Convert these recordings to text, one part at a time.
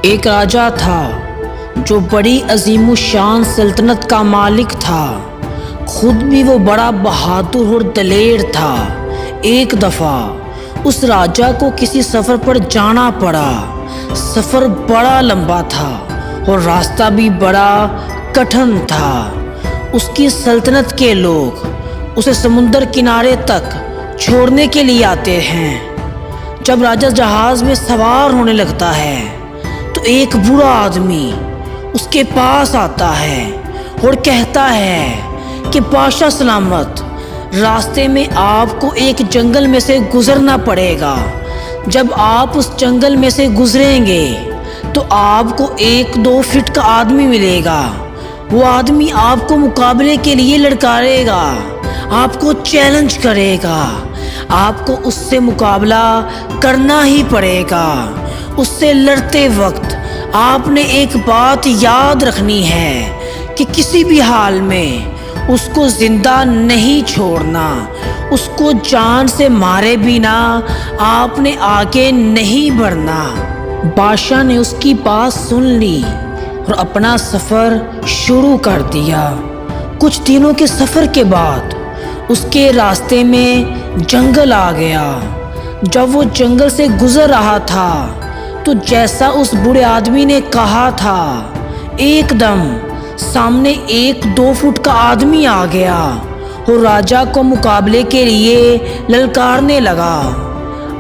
एक राजा था जो बड़ी अजीमुशान सल्तनत का मालिक था। खुद भी वो बड़ा बहादुर और दलेर था। एक दफ़ा उस राजा को किसी सफ़र पर जाना पड़ा। सफ़र बड़ा लंबा था और रास्ता भी बड़ा कठिन था। उसकी सल्तनत के लोग उसे समुंदर किनारे तक छोड़ने के लिए आते हैं। जब राजा जहाज़ में सवार होने लगता है तो एक बुरा आदमी उसके पास आता है और कहता है कि बादशाह सलामत, रास्ते में आपको एक जंगल में से गुजरना पड़ेगा। जब आप उस जंगल में से गुजरेंगे तो आपको 1-2 फीट का आदमी मिलेगा। वो आदमी आपको मुकाबले के लिए ललकारेगा, आपको चैलेंज करेगा। आपको उससे मुकाबला करना ही पड़ेगा। उससे लड़ते वक्त आपने एक बात याद रखनी है कि किसी भी हाल में उसको जिंदा नहीं छोड़ना। उसको जान से मारे बिना आपने आगे नहीं बढ़ना। बादशाह ने उसकी बात सुन ली और अपना सफ़र शुरू कर दिया। कुछ दिनों के सफ़र के बाद उसके रास्ते में जंगल आ गया। जब वो जंगल से गुजर रहा था तो जैसा उस बूढ़े आदमी ने कहा था, एकदम सामने 1-2 फुट का आदमी आ गया और राजा को मुकाबले के लिए ललकारने लगा।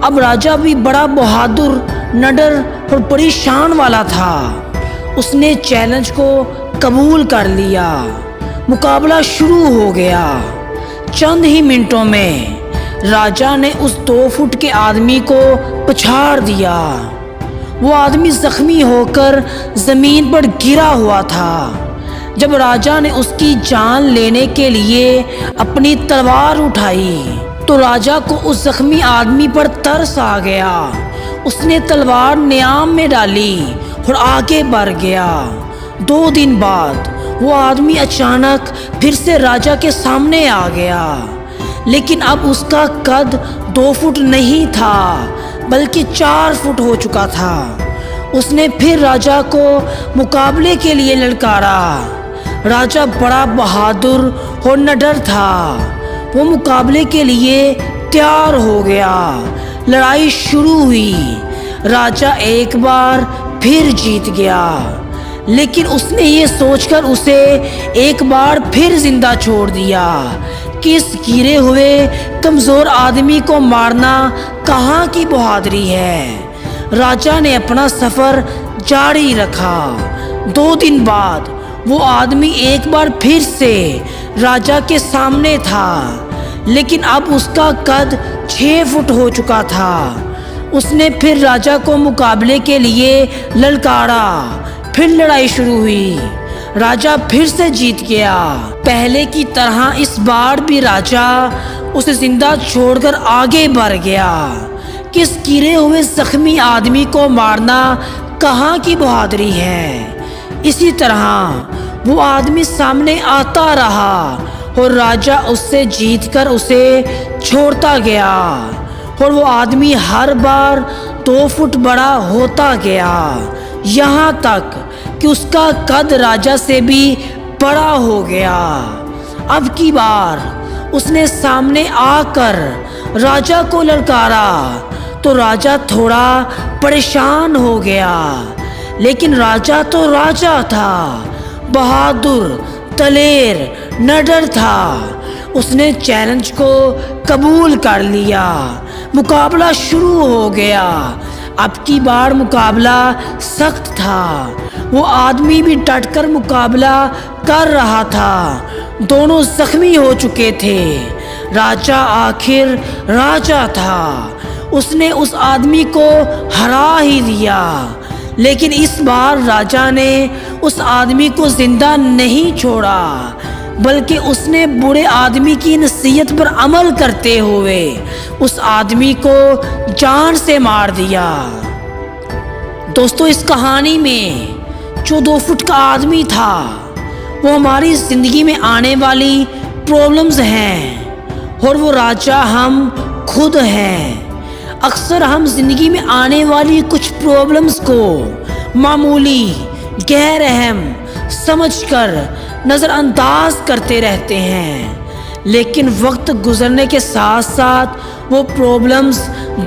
अब राजा भी बड़ा बहादुर, निडर और बड़ी शान वाला था। उसने चैलेंज को कबूल कर लिया। मुकाबला शुरू हो गया। चंद ही मिनटों में राजा ने उस 2 फुट के आदमी को पछाड़ दिया। वो आदमी जख्मी होकर जमीन पर गिरा हुआ था। जब राजा ने उसकी जान लेने के लिए अपनी तलवार उठाई तो राजा को उस जख्मी आदमी पर तरस आ गया। उसने तलवार न्याम में डाली और आगे बढ़ गया। 2 दिन बाद वो आदमी अचानक फिर से राजा के सामने आ गया, लेकिन अब उसका कद 2 फुट नहीं था बल्कि 4 फुट हो चुका था। उसने फिर राजा को मुकाबले के लिए ललकारा। राजा बड़ा बहादुर और निडर था। वो मुकाबले के लिए तैयार हो गया। लड़ाई शुरू हुई। राजा एक बार फिर जीत गया, लेकिन उसने ये सोचकर उसे एक बार फिर जिंदा छोड़ दिया कि इस गिरे हुए कमज़ोर आदमी को मारना कहाँ की बहादुरी है। राजा ने अपना सफ़र जारी रखा। 2 दिन बाद वो आदमी एक बार फिर से राजा के सामने था, लेकिन अब उसका कद 6 फुट हो चुका था। उसने फिर राजा को मुकाबले के लिए ललकारा। फिर लड़ाई शुरू हुई। राजा फिर से जीत गया। पहले की तरह इस बार भी राजा उसे जिंदा छोड़कर आगे बढ़ गया। किस गिरे हुए जख्मी आदमी को मारना कहाँ की बहादुरी है। इसी तरह वो आदमी सामने आता रहा और राजा उससे जीतकर उसे छोड़ता गया और वो आदमी हर बार 2 फुट बड़ा होता गया, यहाँ तक कि उसका कद राजा से भी बड़ा हो गया। अब की बार उसने सामने आकर राजा को ललकारा तो राजा थोड़ा परेशान हो गया, लेकिन राजा तो राजा था, बहादुर, दलेर, निडर था। उसने चैलेंज को कबूल कर लिया। मुकाबला शुरू हो गया। अब की बार मुकाबला सख्त था। वो आदमी भी डटकर मुकाबला कर रहा था। दोनों जख्मी हो चुके थे। राजा आखिर राजा था। उसने उस आदमी को हरा ही दिया, लेकिन इस बार राजा ने उस आदमी को जिंदा नहीं छोड़ा, बल्कि उसने बूढ़े आदमी की नसीहत पर अमल करते हुए उस आदमी को जान से मार दिया। दोस्तों, इस कहानी में जो 2 फुट का आदमी था वो हमारी ज़िंदगी में आने वाली प्रॉब्लम्स हैं और वो राजा हम खुद हैं। अक्सर हम ज़िंदगी में आने वाली कुछ प्रॉब्लम्स को मामूली गैर अहम समझकर नज़रअंदाज करते रहते हैं। लेकिन वक्त गुजरने के साथ साथ वो प्रॉब्लम्स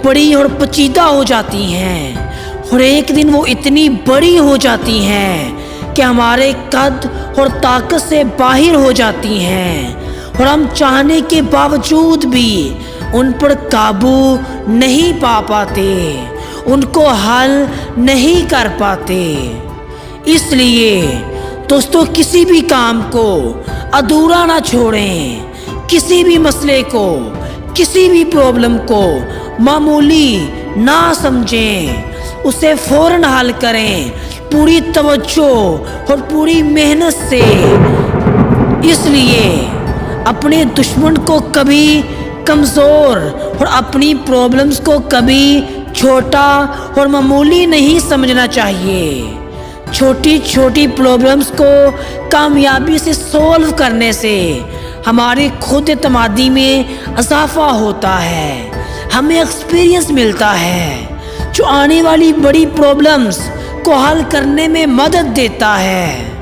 बड़ी और पेचीदा हो जाती हैं और एक दिन वो इतनी बड़ी हो जाती हैं कि हमारे कद और ताकत से बाहर हो जाती हैं और हम चाहने के बावजूद भी उन पर काबू नहीं पा पाते, उनको हल नहीं कर पाते। इसलिए दोस्तों किसी भी काम को अधूरा ना छोड़ें, किसी भी मसले को, किसी भी प्रॉब्लम को मामूली ना समझें, उसे फौरन हल करें पूरी तवज्जो और पूरी मेहनत से। इसलिए अपने दुश्मन को कभी कमज़ोर और अपनी प्रॉब्लम्स को कभी छोटा और मामूली नहीं समझना चाहिए। छोटी छोटी प्रॉब्लम्स को कामयाबी से सॉल्व करने से हमारी खुद एतमादी में इजाफा होता है, हमें एक्सपीरियंस मिलता है जो आने वाली बड़ी प्रॉब्लम्स को हल करने में मदद देता है।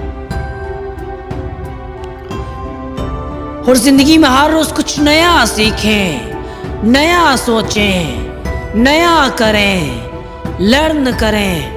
और ज़िंदगी में हर रोज़ कुछ नया सीखें, नया सोचें, नया करें, लर्न करें।